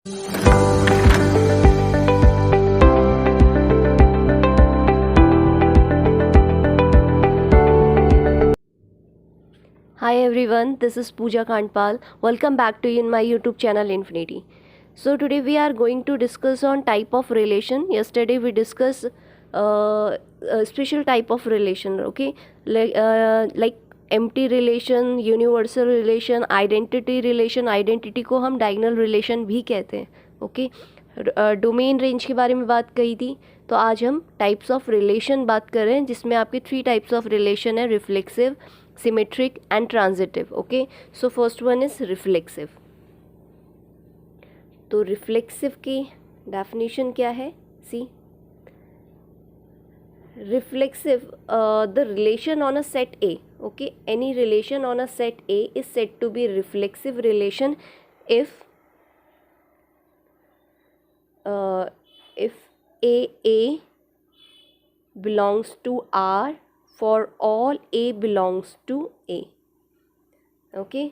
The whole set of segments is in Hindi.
Hi everyone, this is Pooja Kandpal. Welcome back to you in my YouTube channel Infinity. So today we are going to discuss on type of relation. Yesterday we discussed a special type of relation, okay? Like empty relation, universal relation, identity relation. Identity को हम diagonal relation भी कहते हैं, okay? डोमेन रेंज के बारे में बात कही थी. तो आज हम टाइप्स ऑफ रिलेशन बात कर रहे हैं, जिसमें आपके 3 टाइप्स ऑफ रिलेशन है: reflexive, symmetric and transitive. Okay, so first one is reflexive. तो रिफ्लेक्सिव की डेफिनेशन क्या है? सी, reflexive, the relation on a set A, okay, any relation on a set A is said to be reflexive relation if A belongs to R for all A belongs to A. Okay,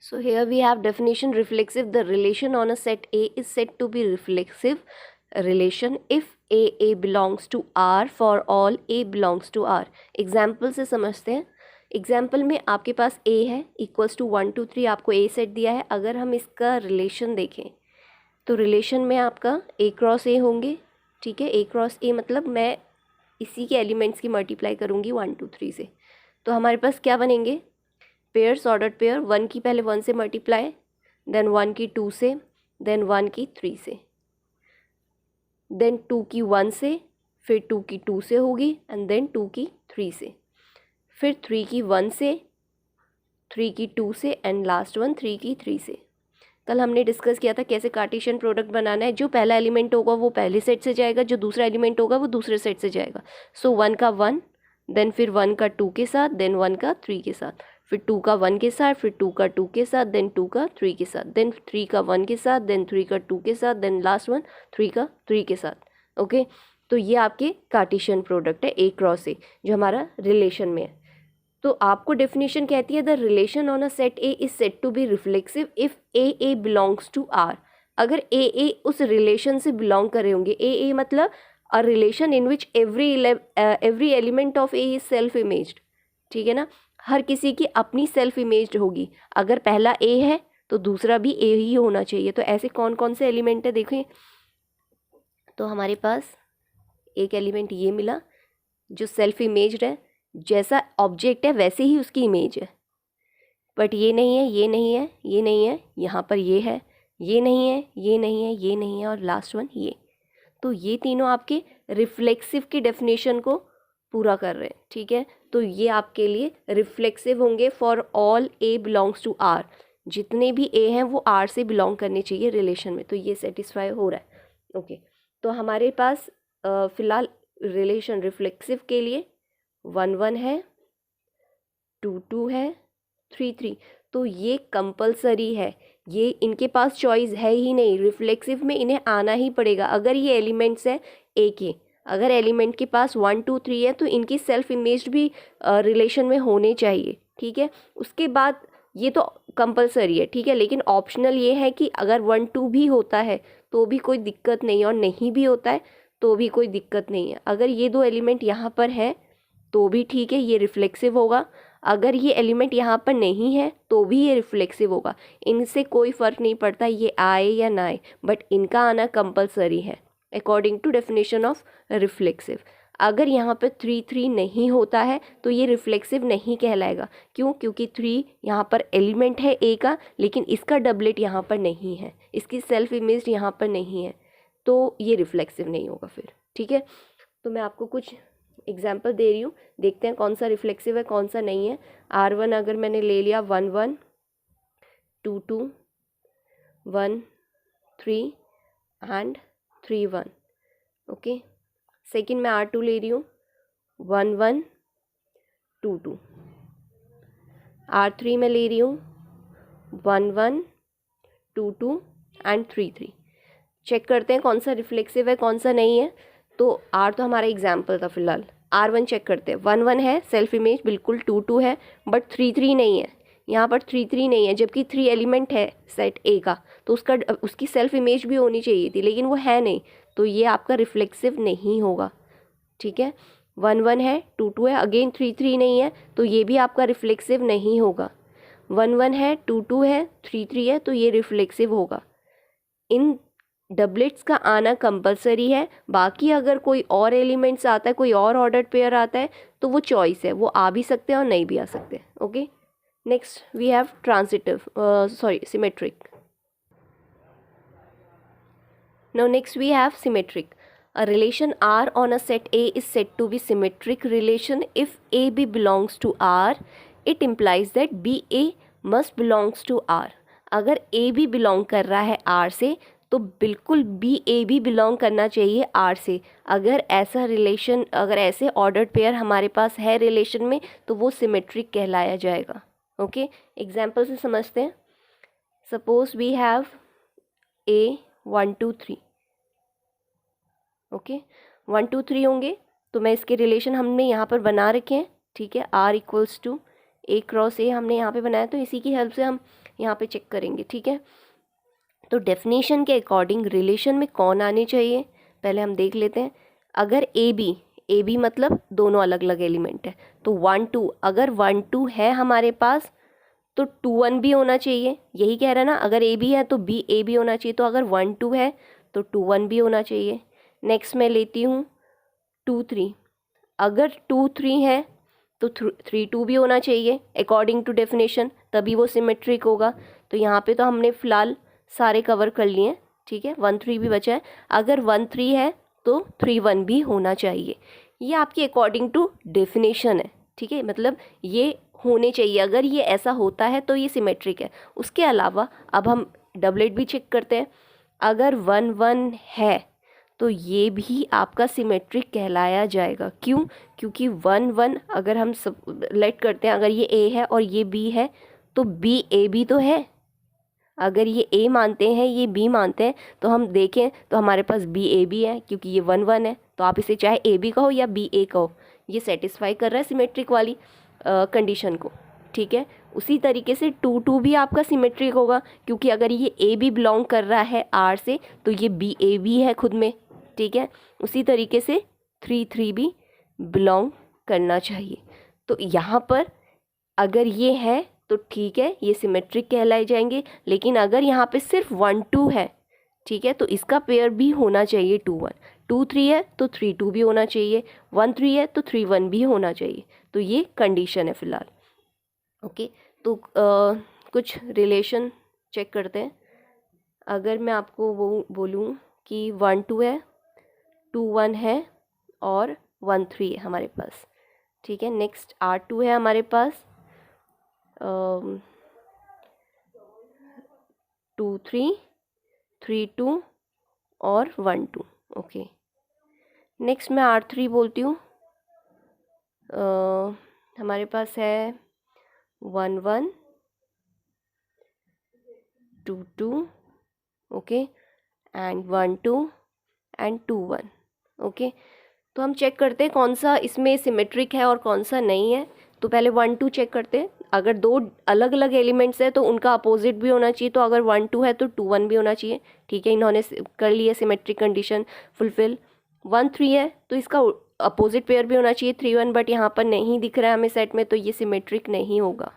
so here we have definition: reflexive, the relation on a set A is said to be reflexive relation if A belongs to R for all A belongs to R. Example से समझते हैं. एग्जाम्पल में आपके पास A है इक्वल्स टू 1 2 3, आपको A सेट दिया है. अगर हम इसका रिलेशन देखें तो रिलेशन में आपका A क्रॉस A होंगे. ठीक है, A क्रॉस A मतलब मैं इसी के एलिमेंट्स की मल्टीप्लाई करूँगी 1 2 3 से. तो हमारे पास क्या बनेंगे? Pairs, ordered pair. 1 की पहले 1 से मल्टीप्लाई, देन 1 की 2 से, देन 1 की 3 से, देन 2 की 1 से, फिर 2 की 2 से होगी, एंड देन 2 की 3 से, फिर 3 की 1 से, 3 की 2 से, एंड लास्ट वन 3 की 3 से. कल हमने डिस्कस किया था कैसे कार्टेशियन प्रोडक्ट बनाना है. जो पहला एलिमेंट होगा वो पहले सेट से जाएगा, जो दूसरा एलिमेंट होगा वो दूसरे सेट से जाएगा. सो 1 का 1, देन फिर 1 का 2 के साथ, देन 1 का 3 के साथ, फिर 2 का 1 के साथ, फिर 2 का 2 के साथ, देन 2 का 3 के साथ, देन 3 का 1 के साथ, देन 3 का 2 के साथ, देन लास्ट वन 3 का 3 के साथ. ओके, तो ये आपके कार्टेशियन प्रोडक्ट है A क्रॉस A, जो हमारा रिलेशन में है. तो आपको डेफिनेशन कहती है the relation on a set A is said to be reflexive if A belongs to R. अगर A उस रिलेशन से बिलोंग कर रहे होंगे, A मतलब a relation in which every element of A is self imaged. ठीक है ना, हर किसी की अपनी सेल्फ इमेज्ड होगी. अगर पहला A है तो दूसरा भी A ही होना चाहिए. तो ऐसे कौन कौन से एलिमेंट है देखें. तो हमारे पास एक एलिमेंट ये मिला जो सेल्फ इमेज्ड है, जैसा ऑब्जेक्ट है वैसे ही उसकी इमेज है. बट ये नहीं है, ये नहीं है, ये नहीं है, यहाँ पर ये है, ये नहीं है, ये नहीं है, ये नहीं है, और लास्ट वन ये. तो ये तीनों आपके रिफ्लेक्सिव की डेफिनेशन को पूरा कर रहे हैं. ठीक है, तो ये आपके लिए रिफ्लेक्सिव होंगे for all A belongs to R. जितने भी A हैं वो R से बिलोंग करने चाहिए रिलेशन में. तो ये सेटिस्फाई हो रहा है. ओके, तो हमारे पास फिलहाल रिलेशन रिफ्लेक्सिव के लिए 1 1 है, 2 2 है, 3 3. तो ये कंपलसरी है, ये इनके पास चॉइस है ही नहीं. रिफ्लेक्सिव में इन्हें आना ही पड़ेगा. अगर ये एलिमेंट्स है A के, अगर एलिमेंट के पास 1 2 3 है तो इनकी सेल्फ इमेज भी रिलेशन में होने चाहिए. ठीक है, उसके बाद ये तो कंपलसरी है. ठीक है, लेकिन ऑप्शनल ये है कि अगर 1 2 भी होता है तो भी कोई दिक्कत नहीं, और नहीं भी होता है तो भी कोई दिक्कत नहीं है. अगर ये दो एलिमेंट यहाँ पर है तो भी ठीक है, ये रिफ्लेक्सिव होगा. अगर ये एलिमेंट यहाँ पर नहीं है तो भी ये रिफ्लेक्सिव होगा. इनसे कोई फ़र्क नहीं पड़ता ये आए या ना आए, बट इनका आना कंपलसरी है according to definition of reflexive. अगर यहाँ पर 3 3 नहीं होता है तो ये रिफ्लेक्सिव नहीं कहलाएगा. क्यों? क्योंकि 3 यहाँ पर एलिमेंट है A का, लेकिन इसका डबलेट यहाँ पर नहीं है, इसकी सेल्फ इमेज यहाँ पर नहीं है, तो ये रिफ्लेक्सिव नहीं होगा फिर. ठीक है, तो मैं आपको कुछ एग्जाम्पल दे रही हूँ, देखते हैं कौन सा रिफ्लेक्सिव है कौन सा नहीं है. R1 अगर मैंने ले लिया 1 1 2 2 1 3 एंड 3 1. ओके, सेकेंड मैं R2 ले रही हूँ 1 1 2 2. R3 में ले रही हूँ 1 1 2 2 एंड 3 3. चेक करते हैं कौन सा रिफ्लेक्सिव है कौन सा नहीं है. तो R तो हमारा एग्जाम्पल था फिलहाल. R1 चेक करते हैं. 1 1 है सेल्फ इमेज बिल्कुल, 2 2 है बट 3 3 नहीं है. यहाँ पर 3 3 नहीं है, जबकि 3 एलिमेंट है सेट ए का, तो उसकी सेल्फ इमेज भी होनी चाहिए थी, लेकिन वो है नहीं, तो ये आपका रिफ्लेक्सिव नहीं होगा। ठीक है, 1 1 है, 2 2 है, अगेन 3 3 नहीं है, तो ये भी आपका रिफ्लेक्सिव नहीं होगा। 1 1 है, 2 2 है, 3 3 है, तो ये रिफ्लेक्सिव होगा। इन डबलेट्स का आना कंपलसरी है। बाकी अगर कोई और एलिमेंट्स आता है, कोई और ऑर्डर्ड पेयर आता है, तो वो चॉइस है, वो आ भी सकते हैं और नहीं भी आ सकते। Okay, next we have transitive symmetric. Now next we have symmetric. A relation R on a set A is said to be symmetric relation if AB belongs to R. It implies that BA must belongs to R. अगर AB belong कर रहा है R से, तो बिल्कुल BA भी belong करना चाहिए R से। अगर ऐसा रिलेशन, अगर ऐसे ऑर्डर्ड पेयर हमारे पास है रिलेशन में, तो वो सिमेट्रिक कहलाया जाएगा। ओके, एग्जाम्पल से समझते हैं। Suppose we have A 1 2 3। Okay, 1 2 3 होंगे, तो मैं इसके रिलेशन हमने यहाँ पर बना रखे हैं। ठीक है, R equals to A cross A हमने यहाँ पे बनाया, तो इसी की हेल्प से हम यहाँ पे चेक करेंगे। ठीक है, तो डेफिनेशन के अकॉर्डिंग रिलेशन में कौन आने चाहिए पहले हम देख लेते हैं। अगर ए बी मतलब दोनों अलग अलग एलिमेंट है, तो 1 2, अगर 1 2 है हमारे पास, तो 2 1 भी होना चाहिए। यही कह रहा है ना, अगर ए बी है तो बी ए भी होना चाहिए, तो अगर 1 2 है तो 2 1 भी होना चाहिए। नेक्स्ट मैं लेती हूँ 2 3। अगर 2 3 है तो 3 2 भी होना चाहिए अकॉर्डिंग टू डेफिनेशन, तभी वो सिमेट्रिक होगा। तो यहाँ पे तो हमने फ़िलहाल सारे कवर कर लिए हैं। ठीक है, 1 3 भी बचा है। अगर 1 3 है तो 3 1 भी होना चाहिए। ये आपकी अकॉर्डिंग टू डेफिनेशन है। ठीक है, मतलब ये होने चाहिए, अगर ये ऐसा होता है तो ये सिमेट्रिक है। उसके अलावा अब हम डबलेट भी चेक करते हैं। अगर 1 1 है तो ये भी आपका सिमेट्रिक कहलाया जाएगा। क्यों? क्योंकि 1 1 अगर हम सब लेट करते हैं, अगर ये ए है और ये बी है, तो बी ए बी तो है। अगर ये ए मानते हैं, ये बी मानते हैं, तो हम देखें तो हमारे पास बी ए बी है, क्योंकि ये 1 1 है, तो आप इसे चाहे ए बी कहो या बी ए कहो, ये सेटिस्फाई कर रहा है सिमेट्रिक वाली कंडीशन को। ठीक है, उसी तरीके से 2 2 भी आपका सिमेट्रिक होगा, क्योंकि अगर ये ए बी बिलोंग कर रहा है आर से, तो ये बी ए बी है खुद में। ठीक है, उसी तरीके से 3 3 भी बिलोंग करना चाहिए। तो यहाँ पर अगर ये है तो ठीक है, ये सिमेट्रिक कहलाए जाएंगे। लेकिन अगर यहाँ पे सिर्फ 1 2 है, ठीक है, तो इसका पेयर भी होना चाहिए 2 1। 2 3 है तो 3 2 भी होना चाहिए, 1 3 है तो 3 1 भी होना चाहिए। तो ये कंडीशन है फ़िलहाल। ओके, तो कुछ रिलेशन चेक करते हैं। अगर मैं आपको वो बोलूँ कि 1 2 है, 2 1 है और 1 3 है हमारे पास। ठीक है, नेक्स्ट R2 है हमारे पास, 2 3 3 2 और 1 2। ओके, नेक्स्ट मैं R3 बोलती हूँ। हमारे पास है 1 1 2 2, ओके, एंड 1 2 एंड 2 1। ओके, तो हम चेक करते हैं कौन सा इसमें सिमेट्रिक है और कौन सा नहीं है। तो पहले 1 2 चेक करते हैं। अगर दो अलग अलग एलिमेंट्स है तो उनका अपोजिट भी होना चाहिए, तो अगर 1 2 है तो 2 1 भी होना चाहिए। ठीक है, इन्होंने कर लिया सिमेट्रिक कंडीशन फुलफिल। 1 3 है तो इसका अपोजिट पेयर भी होना चाहिए 3 1, बट यहाँ पर नहीं दिख रहा है हमें सेट में, तो ये सिमेट्रिक नहीं होगा।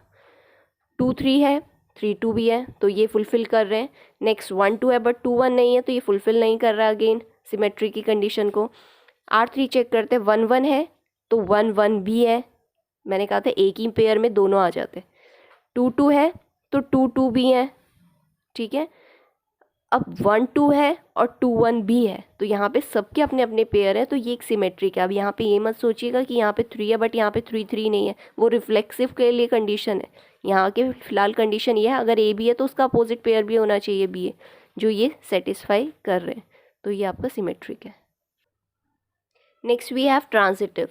2 3 है, 3 2 भी है, तो ये फुलफिल कर रहे हैं। नेक्स्ट 1 2 है बट 2 1 नहीं है, तो ये फुलफिल नहीं कर रहा अगेन सिमेट्री की कंडीशन को। R3 चेक करते हैं, 1 1 है तो 1 1 भी है। मैंने कहा था एक ही पेयर में दोनों आ जाते। 2 2 है तो 2 2 भी है। ठीक है, अब 1 2 है और 2 1 भी है, तो यहाँ पे सबके अपने अपने पेयर हैं, तो ये एक सिमेट्रिक है। अब यहाँ पे ये मत सोचिएगा कि यहाँ पे 3 है बट यहाँ पे 3 3 नहीं है, वो रिफ्लेक्सिव के लिए कंडीशन है। यहाँ के फिलहाल कंडीशन ये है, अगर ए बी है तो उसका अपोजिट पेयर भी होना चाहिए बी ए, जो ये सेटिस्फाई कर रहे हैं, तो ये आपका सिमेट्रिक है। Next we have transitive.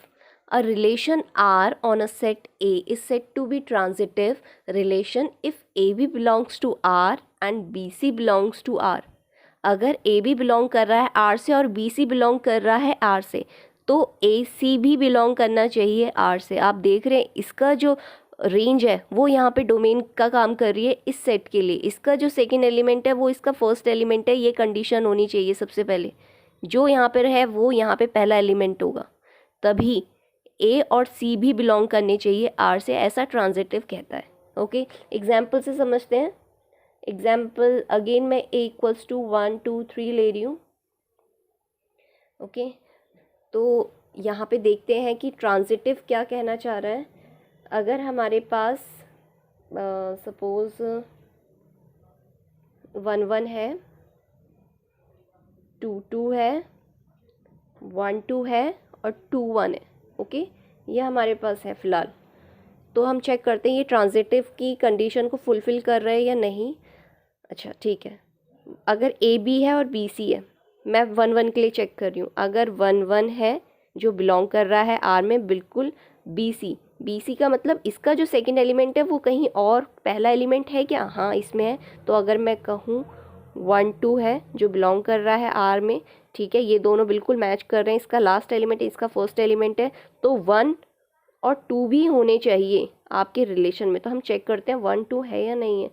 A relation R on a set A is said to be transitive relation if AB belongs to R and BC belongs to R. अगर AB belong कर रहा है R से और BC belong कर रहा है R से, तो AC भी belong करना चाहिए R से। आप देख रहे हैं इसका जो रेंज है वो यहाँ पे डोमेन का काम कर रही है इस सेट के लिए। इसका जो सेकंड एलिमेंट है वो इसका फर्स्ट एलिमेंट है, ये कंडीशन होनी चाहिए सबसे पहले। जो यहाँ पर है वो यहाँ पे पहला एलिमेंट होगा, तभी ए और सी भी बिलोंग करने चाहिए आर से, ऐसा ट्रांजिटिव कहता है। ओके, एग्जाम्पल से समझते हैं। एग्जाम्पल अगेन मैं ए इक्वल्स टू 1 2 3 ले रही हूँ। ओके, तो यहाँ पे देखते हैं कि ट्रांजिटिव क्या कहना चाह रहा है। अगर हमारे पास सपोज 1 1 है, 2 2 है, 1 2 है और 2 1 है। ओके, ये हमारे पास है फ़िलहाल। तो हम चेक करते हैं ये ट्रांजिटिव की कंडीशन को फुलफ़िल कर रहा है या नहीं। अच्छा ठीक है, अगर ए बी है और बी सी है, मैं 1 1 के लिए चेक कर रही हूँ। अगर 1 1 है जो बिलोंग कर रहा है आर में, बिल्कुल बी सी का मतलब इसका जो सेकंड एलिमेंट है वो कहीं और पहला एलिमेंट है क्या? हाँ इसमें है। तो अगर मैं कहूँ 1 2 है जो बिलोंग कर रहा है आर में, ठीक है, ये दोनों बिल्कुल मैच कर रहे हैं। इसका लास्ट एलिमेंट है, इसका फर्स्ट एलिमेंट है, तो 1 और 2 भी होने चाहिए आपके रिलेशन में। तो हम चेक करते हैं 1 2 है या नहीं है।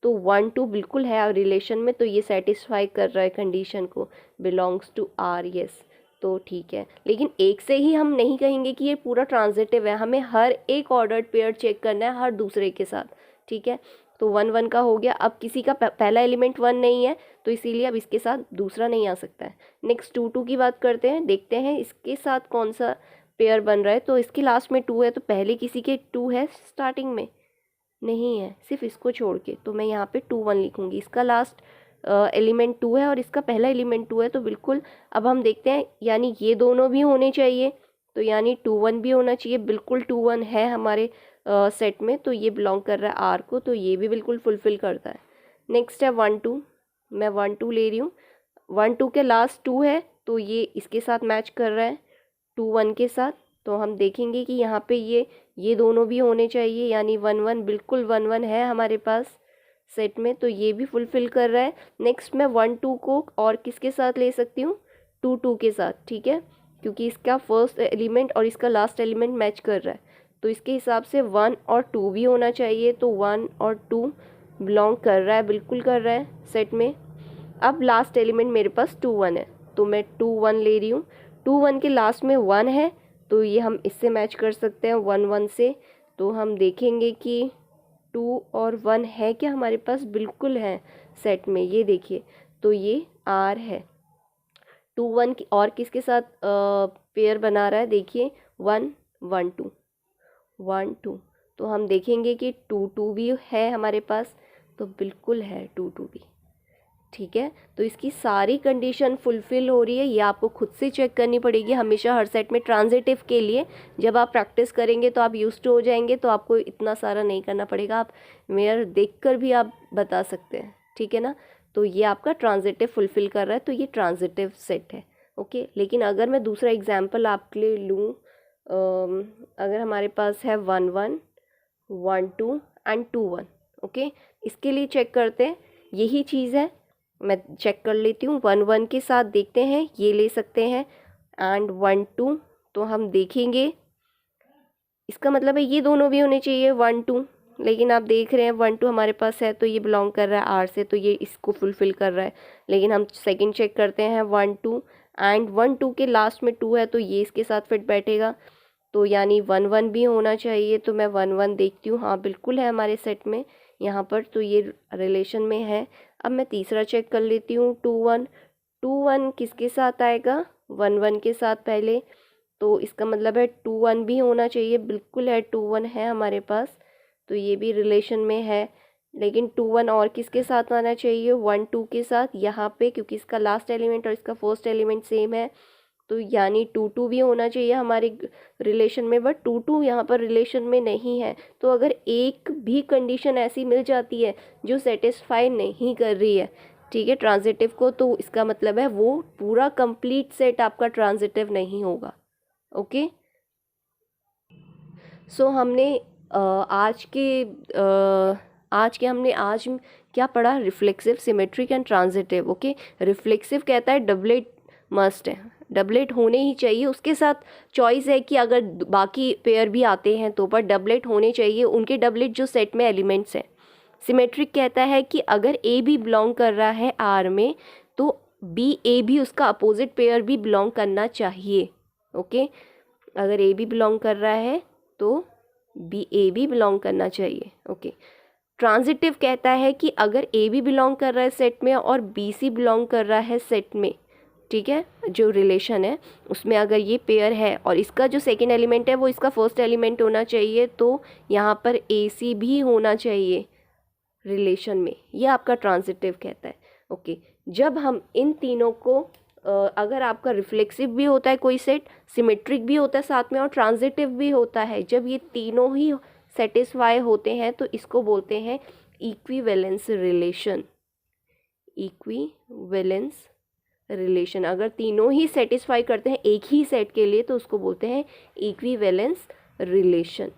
तो 1 2 बिल्कुल है रिलेशन में, तो ये सेटिस्फाई कर रहा है कंडीशन को, बिलोंग्स टू आर, यस। तो ठीक है, लेकिन एक से ही हम नहीं कहेंगे कि ये पूरा ट्रांजिटिव है, हमें हर एक ऑर्डर्ड पेयर चेक करना है हर दूसरे के साथ, ठीक है। तो 1 1 का हो गया। अब किसी का पहला एलिमेंट 1 नहीं है, तो इसीलिए अब इसके साथ दूसरा नहीं आ सकता है। नेक्स्ट 2 2 की बात करते हैं, देखते हैं इसके साथ कौन सा पेयर बन रहा है। तो इसके लास्ट में 2 है, तो पहले किसी के 2 है स्टार्टिंग में? नहीं है, सिर्फ इसको छोड़ के। तो मैं यहाँ पे 2 1 लिखूँगी। इसका लास्ट एलिमेंट 2 है और इसका पहला एलिमेंट 2 है, तो बिल्कुल अब हम देखते हैं, यानी ये दोनों भी होने चाहिए, तो यानी 2 1 भी होना चाहिए। बिल्कुल 2 1 है हमारे सेट में, तो ये बिलोंग कर रहा है आर को, तो ये भी बिल्कुल फुलफ़िल करता है। नेक्स्ट है 1 2, मैं 1 2 ले रही हूँ। 1 2 के लास्ट 2 है, तो ये इसके साथ मैच कर रहा है 2 1 के साथ। तो हम देखेंगे कि यहाँ पे ये दोनों भी होने चाहिए, यानी 1 1 बिल्कुल 1 1 है हमारे पास सेट में, तो ये भी फुलफ़िल कर रहा है। नेक्स्ट मैं 1 2 को और किसके साथ ले सकती हूँ? 2 2 के साथ, ठीक है, क्योंकि इसका फर्स्ट एलिमेंट और इसका लास्ट एलिमेंट मैच कर रहा है, तो इसके हिसाब से 1 और 2 भी होना चाहिए। तो 1 और 2 बिलोंग कर रहा है, बिल्कुल कर रहा है सेट में। अब लास्ट एलिमेंट मेरे पास 2 1 है, तो मैं 2 1 ले रही हूँ। 2 1 के लास्ट में 1 है, तो ये हम इससे मैच कर सकते हैं 1 1 से। तो हम देखेंगे कि 2 और 1 है क्या हमारे पास? बिल्कुल है सेट में, ये देखिए, तो ये आर है। 2 1 और किसके साथ पेयर बना रहा है? देखिए 1 1 2 1 2, तो हम देखेंगे कि 2 2 भी है हमारे पास, तो बिल्कुल है 2 2 भी, ठीक है। तो इसकी सारी कंडीशन फुलफ़िल हो रही है, ये आपको खुद से चेक करनी पड़ेगी हमेशा हर सेट में। ट्रांजिटिव के लिए जब आप प्रैक्टिस करेंगे तो आप यूज्ड हो जाएंगे, तो आपको इतना सारा नहीं करना पड़ेगा, आप मेयर देखकर भी आप बता सकते हैं, ठीक है ना। तो ये आपका ट्रांजिटिव फुलफ़िल कर रहा है, तो ये ट्रांजिटिव सेट है। ओके, लेकिन अगर मैं दूसरा एग्जाम्पल आपके लिए लूँ, अगर हमारे पास है 1 1 1 2 एंड 2 1, ओके, इसके लिए चेक करते हैं, यही चीज़ है, मैं चेक कर लेती हूँ। 1 1 के साथ देखते हैं, ये ले सकते हैं, एंड 1 2, तो हम देखेंगे, इसका मतलब है ये दोनों भी होने चाहिए 1 2, लेकिन आप देख रहे हैं 1 2 हमारे पास है, तो ये बिलोंग कर रहा है आर से, तो ये इसको फुलफ़िल कर रहा है। लेकिन हम सेकंड चेक करते हैं 1 2, एंड 1 2 के लास्ट में 2 है, तो ये इसके साथ फिट बैठेगा, तो यानी 1 1 भी होना चाहिए। तो मैं 1 1 देखती हूँ, हाँ बिल्कुल है हमारे सेट में यहाँ पर, तो ये रिलेशन में है। अब मैं तीसरा चेक कर लेती हूँ 2 1, 2 1 किसके साथ आएगा? 1 1 के साथ पहले, तो इसका मतलब है 2 1 भी होना चाहिए, बिल्कुल है 2 1 है हमारे पास, तो ये भी रिलेशन में है। लेकिन 2 1 और किसके साथ आना चाहिए? 1 2 के साथ यहाँ पे, क्योंकि इसका लास्ट एलिमेंट और इसका फर्स्ट एलिमेंट सेम है, तो यानी 2 2 भी होना चाहिए हमारे रिलेशन में, बट 2 2 यहाँ पर रिलेशन में नहीं है। तो अगर एक भी कंडीशन ऐसी मिल जाती है जो सेटिस्फाई नहीं कर रही है, ठीक है, ट्रांजिटिव को, तो इसका मतलब है वो पूरा कंप्लीट सेट आपका ट्रांजिटिव नहीं होगा। ओके, सो हमने आज क्या पढ़ा? Reflexive, symmetric and transitive. Okay, reflexive कहता है डबलेट मस्ट है, डबलेट होने ही चाहिए। उसके साथ चॉइस है कि अगर बाकी पेयर भी आते हैं तो, पर डबलेट होने चाहिए उनके डबलेट जो सेट में एलिमेंट्स हैं। सिमेट्रिक कहता है कि अगर ए भी बिलोंग कर रहा है आर में तो बी ए भी उसका अपोजिट पेयर भी बिलोंग करना चाहिए। ओके, अगर ए भी बिलोंग कर रहा है तो बी ए भी बिलोंग करना चाहिए। ओके, ट्रांजिटिव कहता है कि अगर ए भी बिलोंग कर रहा है सेट में और बी सी बिलोंग कर रहा है सेट में, ठीक है, जो रिलेशन है उसमें अगर ये पेयर है और इसका जो सेकेंड एलिमेंट है वो इसका फर्स्ट एलिमेंट होना चाहिए, तो यहाँ पर ए सी भी होना चाहिए रिलेशन में। ये आपका ट्रांजिटिव कहता है। ओके, जब हम इन तीनों को अगर आपका रिफ्लेक्सिव भी होता है कोई सेट, सिमेट्रिक भी होता है साथ में और ट्रांजिटिव भी होता है, जब ये तीनों ही सेटिस्फाई होते हैं तो इसको बोलते हैं इक्विवेलेंस रिलेशन। इक्विवेलेंस रिलेशन, अगर तीनों ही सेटिस्फाई करते हैं एक ही सेट के लिए तो उसको बोलते हैं equivalence relation.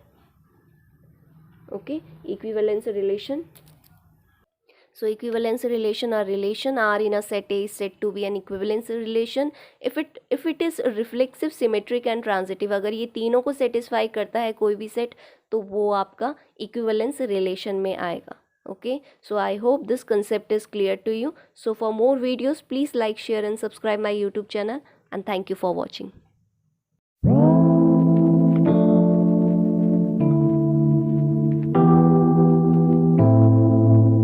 Okay, equivalence relation. So equivalence relation or relation R in a set A is said to be an equivalence relation if it is reflexive, symmetric and transitive. अगर ये तीनों को satisfy करता है कोई भी set तो वो आपका equivalence relation में आएगा. Okay, so I hope this concept is clear to you. So for more videos please like, share and subscribe my YouTube channel, and thank you for watching.